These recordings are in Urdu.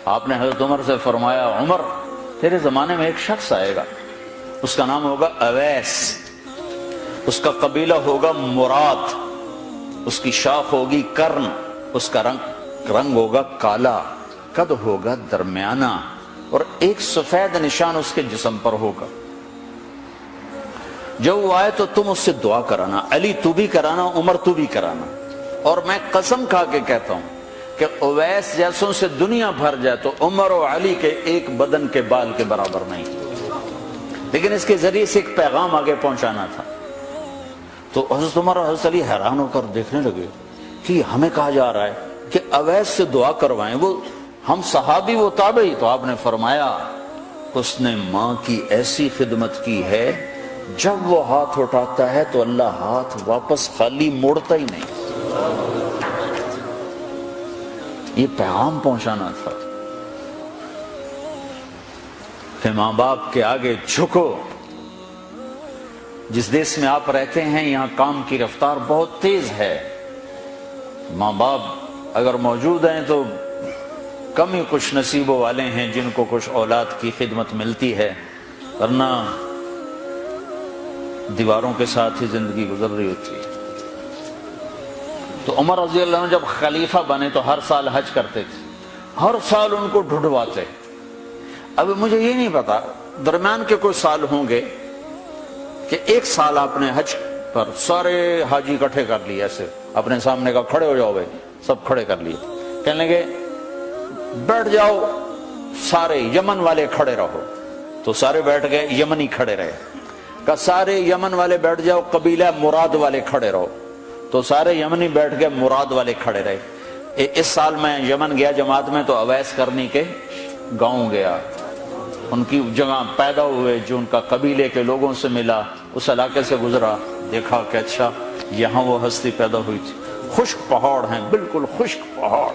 آپ نے حضرت عمر سے فرمایا عمر تیرے زمانے میں ایک شخص آئے گا، اس کا نام ہوگا اویس، اس کا قبیلہ ہوگا مراد، اس کی شاخ ہوگی کرن، اس کا رنگ ہوگا کالا، قد ہوگا درمیانہ، اور ایک سفید نشان اس کے جسم پر ہوگا۔ جب وہ آئے تو تم اس سے دعا کرانا، علی تو بھی کرانا، عمر تو بھی کرانا، اور میں قسم کھا کے کہتا ہوں کہ اویس جیسوں سے دنیا بھر جائے تو عمر و علی کے ایک بدن کے بال کے برابر نہیں، لیکن اس کے ذریعے سے ایک پیغام آگے پہنچانا تھا۔ تو حضرت عمر اور حضرت علی حیران ہو کر دیکھنے لگے کہ ہمیں کہا جا رہا ہے کہ اویس سے دعا کروائیں، وہ ہم صحابی وہ تابعی۔ تو آپ نے فرمایا اس نے ماں کی ایسی خدمت کی ہے، جب وہ ہاتھ اٹھاتا ہے تو اللہ ہاتھ واپس خالی موڑتا ہی نہیں۔ یہ پیغام پہنچانا تھا کہ ماں باپ کے آگے جھکو۔ جس دیش میں آپ رہتے ہیں یہاں کام کی رفتار بہت تیز ہے، ماں باپ اگر موجود ہیں تو کم ہی کچھ نصیبوں والے ہیں جن کو کچھ اولاد کی خدمت ملتی ہے، ورنہ دیواروں کے ساتھ ہی زندگی گزر رہی ہوتی ہے۔ تو عمر رضی اللہ عنہ جب خلیفہ بنے تو ہر سال حج کرتے تھے، ہر سال ان کو ڈھونڈواتے۔ اب مجھے یہ نہیں پتا درمیان کے کوئی سال ہوں گے کہ ایک سال آپ نے حج پر سارے حاجی اکٹھے کر لیے، ایسے اپنے سامنے کا کھڑے ہو جاؤ بھائی، سب کھڑے کر لیے، کہنے لگے بیٹھ جاؤ سارے یمن والے کھڑے رہو، تو سارے بیٹھ گئے، یمنی کھڑے رہے، کہ سارے یمن والے بیٹھ جاؤ، قبیلہ مراد والے کھڑے رہو، تو سارے یمنی بیٹھ گئے، مراد والے کھڑے رہے۔ اس سال میں یمن گیا جماعت میں تو اویس کرنی کے گاؤں گیا، ان کی جگہ پیدا ہوئے، جو ان کا قبیلے کے لوگوں سے ملا، اس علاقے سے گزرا، دیکھا کہ اچھا یہاں وہ ہستی پیدا ہوئی تھی۔ خشک پہاڑ ہیں، بالکل خشک پہاڑ۔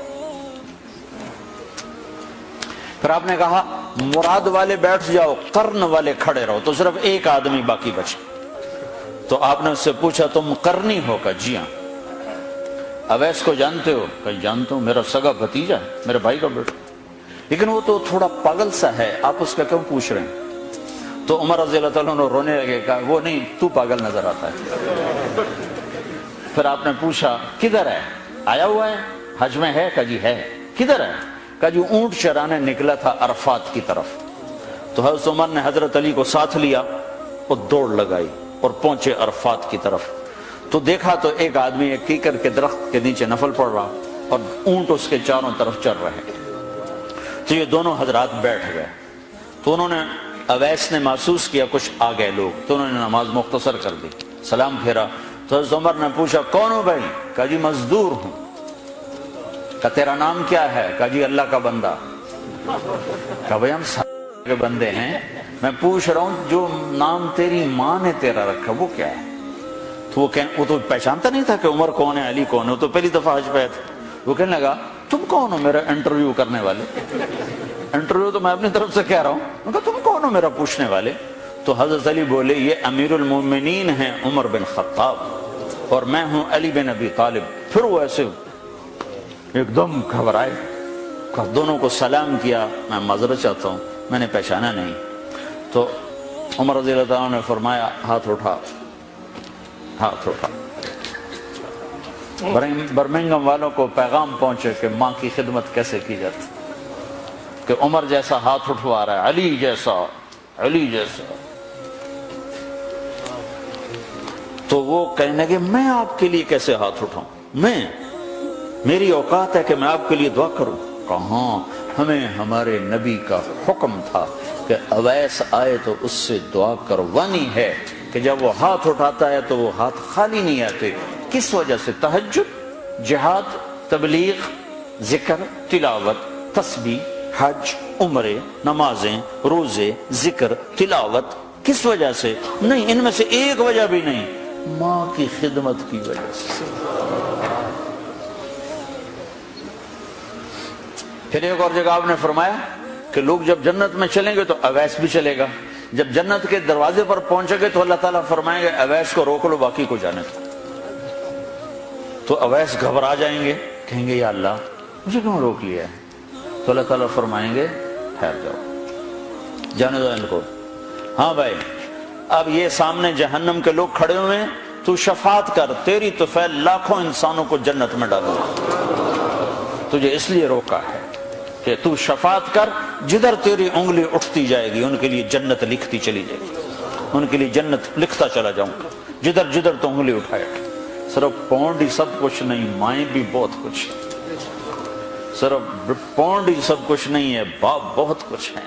پھر آپ نے کہا مراد والے بیٹھ جاؤ، قرن والے کھڑے رہو، تو صرف ایک آدمی باقی بچ۔ تو آپ نے اس سے پوچھا تم قرنی ہو؟ کہ جی ہاں۔ اویس کو جانتے ہو؟ کہ جانتا ہوں، میرا سگا بھتیجا ہے، میرے بھائی کا بیٹا، لیکن وہ تو تھوڑا پاگل سا ہے، آپ اس کا کیوں پوچھ رہے ہیں؟ تو عمر رضی اللہ تعالیٰ عنہ رونے لگے، کہا وہ نہیں، تو پاگل نظر آتا ہے۔ پھر آپ نے پوچھا کدھر ہے؟ آیا ہوا ہے حج میں؟ ہے؟ کہ جی ہے۔ کدھر ہے؟ کہ جو اونٹ چرانے نکلا تھا عرفات کی طرف۔ تو حضرت عمر نے حضرت علی کو ساتھ لیا اور دوڑ لگائی اور پہنچے عرفات کی طرف، تو دیکھا تو ایک آدمی ایک کیکر کے درخت کے نیچے نفل پڑھ رہا اور اونٹ اس کے چاروں طرف چر رہے۔ تو یہ دونوں حضرات بیٹھ گئے، تو انہوں نے اویس نے محسوس کیا کچھ آ گئے لوگ، تو انہوں نے نماز مختصر کر دی، سلام پھیرا۔ تو حضرت عمر نے پوچھا کون ہو بھائی؟ کہا جی مزدور ہوں۔ کہا تیرا نام کیا ہے؟ کہا جی اللہ کا بندہ۔ کہا بھائی ہم سارے کے بندے ہیں، میں پوچھ رہا ہوں جو نام تیری ماں نے تیرا رکھا وہ کیا ہے؟ تو وہ تو پہچانتا نہیں تھا کہ عمر کون ہے، علی کون ہے، وہ تو پہلی دفعہ حج پہ تھا۔ وہ کہنے لگا تم کون ہو میرا انٹرویو کرنے والے؟ انٹرویو تو میں اپنی طرف سے کہہ رہا ہوں۔ میں کہا تم کون ہو میرا پوچھنے والے؟ تو حضرت علی بولے یہ امیر المومنین ہیں عمر بن خطاب اور میں ہوں علی بن ابی طالب۔ پھر وہ ایسے ایک دم گھبرائے، دونوں کو سلام کیا، میں معذرت چاہتا ہوں میں نے پہچانا نہیں۔ تو عمر رضی اللہ عنہ نے فرمایا ہاتھ اٹھا، ہاتھ اٹھا۔ برمنگم والوں کو پیغام پہنچے کہ ماں کی خدمت کیسے کی جاتی، کہ عمر جیسا ہاتھ اٹھوا رہا ہے، علی جیسا، علی جیسا۔ تو وہ کہنے لگے میں آپ کے لیے کیسے ہاتھ اٹھاؤں، میری اوقات ہے کہ میں آپ کے لیے دعا کروں؟ کہاں، ہمیں ہمارے نبی کا حکم تھا کہ اویس آئے تو اس سے دعا کروانی ہے، کہ جب وہ ہاتھ اٹھاتا ہے تو وہ ہاتھ خالی نہیں آتے۔ کس وجہ سے؟ تہجد، جہاد، تبلیغ، ذکر، تلاوت، تسبیح، حج، عمرے، نمازیں، روزے، ذکر، تلاوت۔ کس وجہ سے؟ نہیں، ان میں سے ایک وجہ بھی نہیں، ماں کی خدمت کی وجہ سے۔ پھر ایک اور جگہ آپ نے فرمایا کہ لوگ جب جنت میں چلیں گے تو اویس بھی چلے گا، جب جنت کے دروازے پر پہنچے گے تو اللہ تعالیٰ فرمائیں گے اویس کو روک لو، باقی کو جانے دو۔ تو اویس گھبرا جائیں گے، کہیں گے یا اللہ مجھے کیوں روک لیا ہے؟ تو تو اللہ تعالیٰ فرمائیں گے ٹھہر جاؤ، جانے دو ان کو۔ ہاں بھائی، اب یہ سامنے جہنم کے لوگ کھڑے ہوئے ہیں، تو شفاعت کر، تیری تو فعل لاکھوں انسانوں کو جنت میں ڈالو، تجھے اس لیے روکا ہے کہ تو شفاعت کر، جدھر تیری انگلی اٹھتی جائے گی ان کے لیے جنت لکھتی چلی جائے گی، ان کے لیے جنت لکھتا چلا جاؤں گا، جدھر جدھر تو انگلی اٹھائے۔ صرف پونڈ ہی سب کچھ نہیں، مائیں بھی بہت کچھ ہے، صرف پونڈ ہی سب کچھ نہیں ہے، باپ بہت کچھ ہے۔